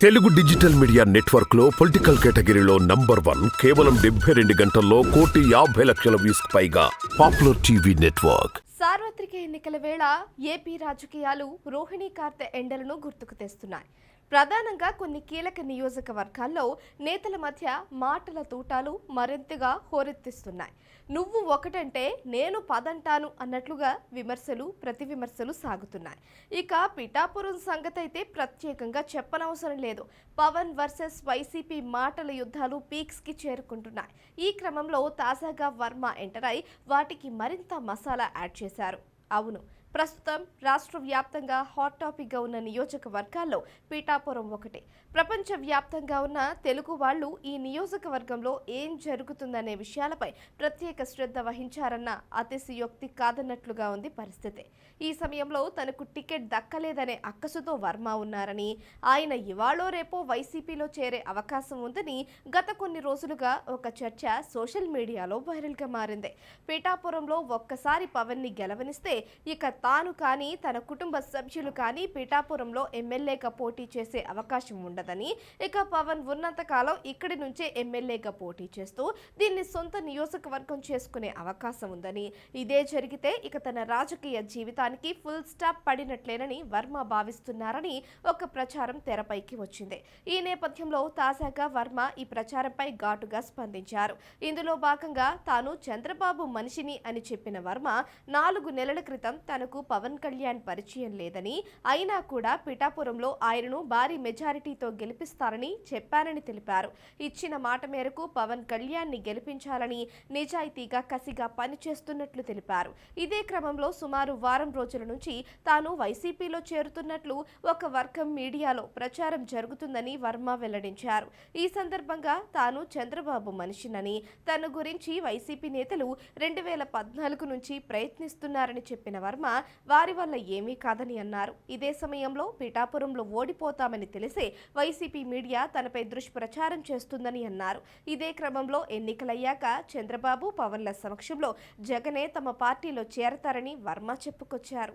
Telugu digital media network లో political కేటగిరీలో number 1 కేవలం 72 గంటల్లో 1,50,00,000 వ్యూస్ పైగా పాపులర్ టీవీ నెట్వర్క్. సార్వత్రిక ఎన్నికల వేళ ఏపీ రాజకీయాలు రోహిణీ కార్తె ఎండలను గుర్తుకు తెస్తున్నాయి. ప్రధానంగా కొన్ని కీలక నియోజకవర్గాల్లో నేతల మధ్య మాటల తూటాలు మరింతగా హోరెత్తిస్తున్నాయి. నువ్వు ఒకటంటే నేను పదంటాను అన్నట్లుగా విమర్శలు ప్రతి విమర్శలు సాగుతున్నాయి. ఇక పిఠాపురం సంగతి అయితే ప్రత్యేకంగా చెప్పనవసరం లేదు. పవన్ వర్సెస్ వైసీపీ మాటల యుద్ధాలు పీక్స్కి చేరుకుంటున్నాయి. ఈ క్రమంలో తాజాగా వర్మ ఎంటర్ అయి వాటికి మరింత మసాలా యాడ్ చేశారు. అవును, ప్రస్తుతం రాష్ట్ర వ్యాప్తంగా హాట్ టాపిక్గా ఉన్న నియోజకవర్గాల్లో పిఠాపురం ఒకటి. ప్రపంచ వ్యాప్తంగా ఉన్న తెలుగు వాళ్ళు ఈ నియోజకవర్గంలో ఏం జరుగుతుందనే విషయాలపై ప్రత్యేక శ్రద్ధ వహించారన్న అతిశయోక్తి కాదన్నట్లుగా ఉంది పరిస్థితి. ఈ సమయంలో తనకు టికెట్ దక్కలేదనే అక్కసుతో వర్మ ఉన్నారని, ఆయన ఇవాళో రేపో వైసీపీలో చేరే అవకాశం ఉందని గత కొన్ని రోజులుగా ఒక చర్చ సోషల్ మీడియాలో వైరల్గా మారింది. పిఠాపురంలో ఒక్కసారి పవన్ని గెలవనిస్తే ఇక తాను కానీ తన కుటుంబ సభ్యులు కానీ పిఠాపురంలో ఎమ్మెల్యేగా పోటీ చేసే అవకాశం ఉండదని, ఇక పవన్ ఉన్నంతకాలం ఇక్కడి నుంచే ఎమ్మెల్యేగా పోటీ చేస్తూ దీన్ని సొంత నియోజకవర్గం చేసుకునే అవకాశం ఉందని, ఇదే జరిగితే ఇక తన రాజకీయ జీవితానికి ఫుల్ స్టాప్ పడినట్లేనని వర్మ భావిస్తున్నారని ఒక ప్రచారం తెరపైకి వచ్చింది. ఈ నేపథ్యంలో తాజాగా వర్మ ఈ ప్రచారంపై ఘాటుగా స్పందించారు. ఇందులో భాగంగా తాను చంద్రబాబు మనిషిని అని చెప్పిన వర్మ 4 నెలల క్రితం తనకు పవన్ కళ్యాణ్ పరిచయం లేదని, అయినా కూడా పిఠాపురంలో ఆయనను భారీ మెజారిటీతో గెలిపిస్తారని చెప్పానని తెలిపారు. ఇచ్చిన మాట మేరకు పవన్ కళ్యాణ్ ని గెలిపించాలని నిజాయితీగా కసిగా పనిచేస్తున్నట్లు తెలిపారు. ఇదే క్రమంలో సుమారు వారం రోజుల నుంచి తాను వైసీపీలో చేరుతున్నట్లు ఒక వర్గం మీడియాలో ప్రచారం జరుగుతుందని వర్మ వెల్లడించారు. ఈ సందర్భంగా తాను చంద్రబాబు మనిషినని, తన గురించి వైసీపీ నేతలు 2014 నుంచి ప్రయత్నిస్తున్నారని చెప్పిన వర్మ వారి వల్ల ఏమీ కాదని అన్నారు. ఇదే సమయంలో పిఠాపురంలో ఓడిపోతామని తెలిసే వైసీపీ మీడియా తనపై దుష్ప్రచారం చేస్తుందని అన్నారు. ఇదే క్రమంలో ఎన్నికలయ్యాక చంద్రబాబు పవన్ల సమక్షంలో జగనే తమ పార్టీలో చేరతారని వర్మ చెప్పుకొచ్చారు.